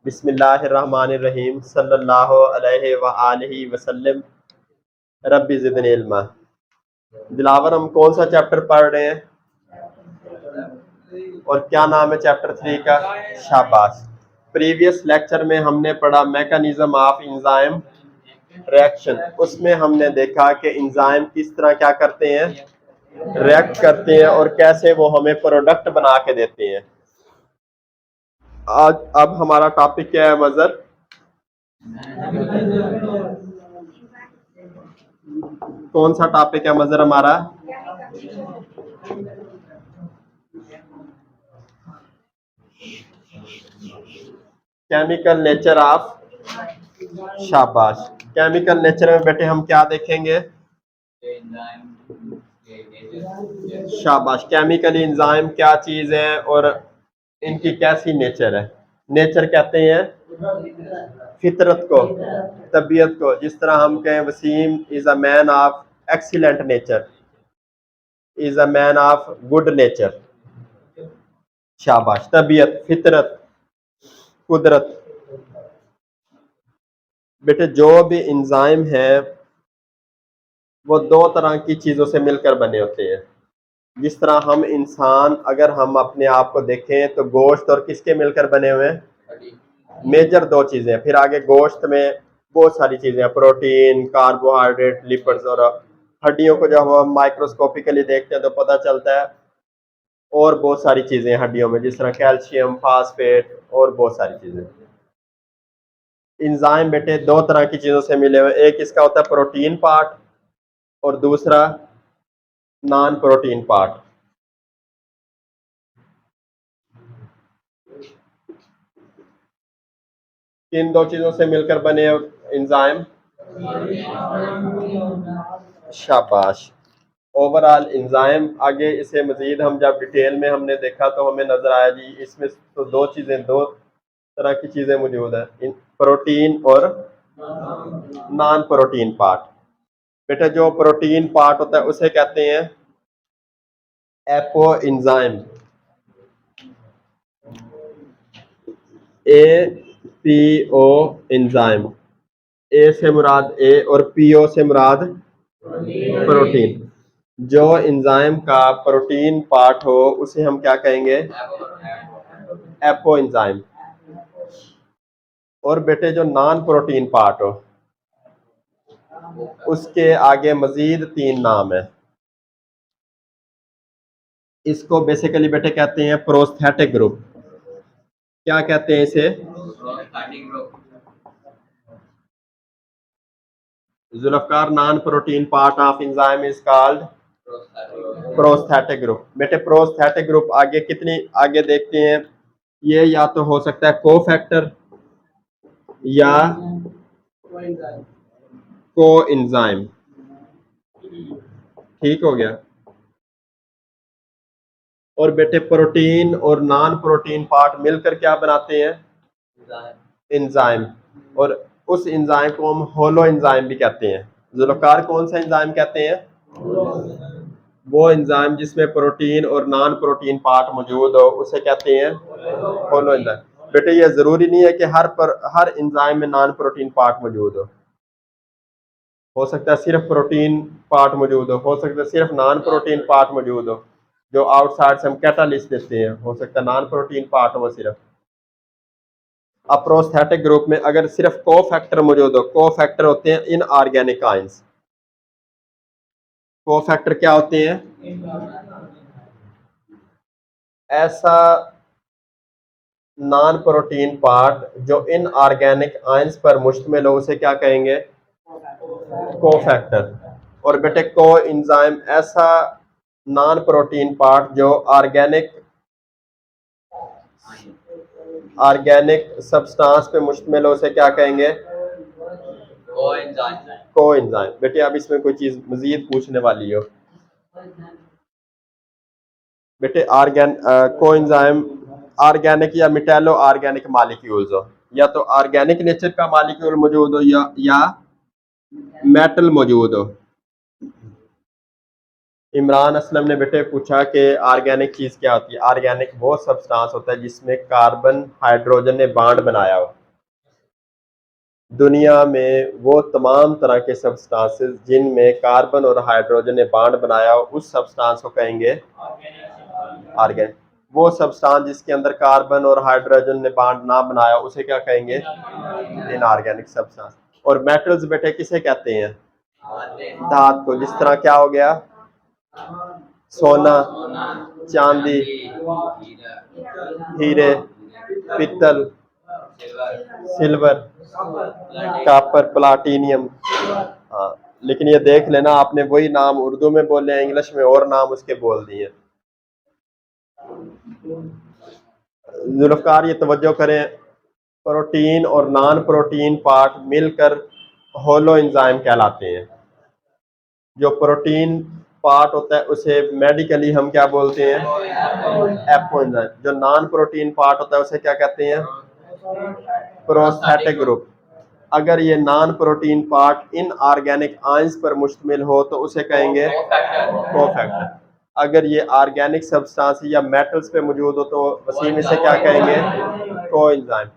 बिस्मिल्लाहिर्रहमानिर्रहीम सल्लल्लाहु अलैहि व आलिहि वसल्लम। रब्बी ज़िदनी इल्मा। दिलावर, हम कौन सा चैप्टर पढ़ रहे हैं और क्या नाम है चैप्टर 3 का? शाबाश। प्रीवियस लेक्चर में हमने पढ़ा मैकेनिज्म ऑफ एंजाइम रिएक्शन। उसमें हमने देखा कि एंजाइम किस तरह क्या करते हैं, रिएक्ट करते हैं और कैसे वो हमें प्रोडक्ट बना के देते हैं। आज अब हमारा टॉपिक क्या है मजर? कौन सा टॉपिक है मजर हमारा? Chemical nature of. शाबाश। केमिकल नेचर में बेटे हम क्या देखेंगे? शाबाश। केमिकल एंजाइम क्या चीज है और इनकी कैसी नेचर है? नेचर कहते हैं फितरत को, तबीयत को। जिस तरह हम कहें Wasim is a man of excellent nature, is a man of good nature. शाबाश। तबीयत, फितरत, कुदरत। बेटे जो भी एंजाइम है वो दो तरह की चीजों से मिलकर बने होते हैं। जिस तरह हम इंसान, अगर हम अपने आप को देखें तो गोश्त और किसके मिलकर बने हुए हैं? मेजर दो चीजें हैं। फिर आगे गोश्त में बहुत सारी चीजें हैं, प्रोटीन, कार्बोहाइड्रेट, लिपिड्स। और हड्डियों को जब हम माइक्रोस्कोपिकली देखते हैं तो पता चलता है और बहुत सारी चीजें हैं हड्डियों में, जिस तरह कैल्शियम, फास्फेट और बहुत सारी चीजें। एंजाइम बेटे दो तरह की चीजों से मिले हुए। एक इसका होता है प्रोटीन पार्ट और दूसरा नॉन प्रोटीन पार्ट। किन दो चीजों से मिलकर बने एंजाइम? शाबाश। ओवरऑल एंजाइम, आगे इसे मजीद हम जब डिटेल में हमने देखा तो हमें नजर आया जी इसमें तो दो चीजें, दो तरह की चीजें मौजूद है, प्रोटीन और नॉन प्रोटीन पार्ट। बेटा जो प्रोटीन पार्ट होता है उसे कहते हैं apo enzyme, A P O enzyme. A से मुराद ए और पी ओ से मुराद प्रोटीन। जो एंजाइम का प्रोटीन पार्ट हो उसे हम क्या कहेंगे? Apo enzyme. और बेटे जो नॉन प्रोटीन पार्ट हो उसके आगे मजीद तीन नाम है। इसको बेसिकली बेटे कहते हैं प्रोस्थेटिक ग्रुप। क्या कहते हैं इसे? Zulfikar, non protein part of enzyme is called prosthetic group. बेटे प्रोस्थेटिक ग्रुप आगे कितनी आगे देखते हैं, ये या तो हो सकता है कोफैक्टर या को एंजाइम। ठीक हो गया। और बेटे प्रोटीन और नॉन प्रोटीन पार्ट मिलकर क्या बनाते हैं? एंजाइम। और उस एंजाइम को हम होलो एंजाइम भी कहते हैं। जुल्फकार, कौन सा एंजाइम कहते हैं? वो एंजाइम जिसमें प्रोटीन और नॉन प्रोटीन पार्ट मौजूद हो उसे कहते हैं होलो एंजाइम। बेटे ये जरूरी नहीं है कि हर एंजाइम में नॉन प्रोटीन पार्ट मौजूद हो सकता है सिर्फ प्रोटीन पार्ट मौजूद हो सकता है सिर्फ नॉन प्रोटीन पार्ट मौजूद हो। जो आउटसाइड से हम कैटालिस्ट देते हैं हो सकता है नॉन प्रोटीन पार्ट हो सिर्फ। अब प्रोस्थेटिक ग्रुप में अगर सिर्फ कोफैक्टर मौजूद हो, कोफैक्टर होते हैं इनऑर्गेनिक आयंस। कोफैक्टर क्या होते हैं? ऐसा नॉन प्रोटीन पार्ट जो इनऑर्गेनिक आयंस पर मुश्तमिल हो उसे क्या कहेंगे? कोफैक्टर। और बेटे को एंजाइम ऐसा नॉन प्रोटीन पार्ट जो ऑर्गेनिक सब्सटेंस पे मुश्तमिल हो उसे क्या कहेंगे? को एंजाइम। बेटे अब इसमें कोई चीज मजीद पूछने वाली हो? बेटे को एंजाइम ऑर्गेनिक या मेटेलो ऑर्गेनिक मॉलिक्यूल्स हो, या तो ऑर्गेनिक नेचर का मॉलिक्यूल मौजूद हो या मेटल मौजूद हो। इमरान असलम ने बेटे पूछा कि ऑर्गेनिक चीज़ क्या होती है। ऑर्गेनिक वो सब्सटेंस होता है जिसमें कार्बन हाइड्रोजन ने बॉन्ड बनाया हो। दुनिया में वो तमाम तरह के सब्सटेंसेस जिनमें कार्बन और हाइड्रोजन ने बॉन्ड बनाया हो, उस सब्सटेंस को कहेंगे ऑर्गेनिक। वो सब्सटेंस जिसके अंदर कार्बन और हाइड्रोजन ने बॉन्ड ना बनाया, उसे क्या कहेंगे? Inorganic substance. और मेटल्स बेटे किसे कहते हैं? धातु को। जिस तरह क्या हो गया? सोना, चांदी, हीरे, पित्तल, सिल्वर, कॉपर, प्लाटीनियम। हाँ, लेकिन ये देख लेना, आपने वही नाम उर्दू में बोले हैं, इंग्लिश में और नाम उसके बोल दिए। जुल्फकार ये तवज्जो करें, प्रोटीन और नॉन प्रोटीन पार्ट मिलकर होलो एंजाइम कहलाते हैं। जो प्रोटीन पार्ट होता है उसे मेडिकली हम क्या बोलते हैं? Apo enzyme. जो नॉन प्रोटीन पार्ट होता है उसे क्या कहते हैं? Prosthetic group. अगर ये non protein part in organic ions पर मुश्तमिल हो तो उसे कहेंगे कोफैक्टर। अगर ये ऑर्गेनिक सब्सटेंस या मेटल्स पे मौजूद हो तो वसीम इसे क्या कहेंगे? कोएंजाइम।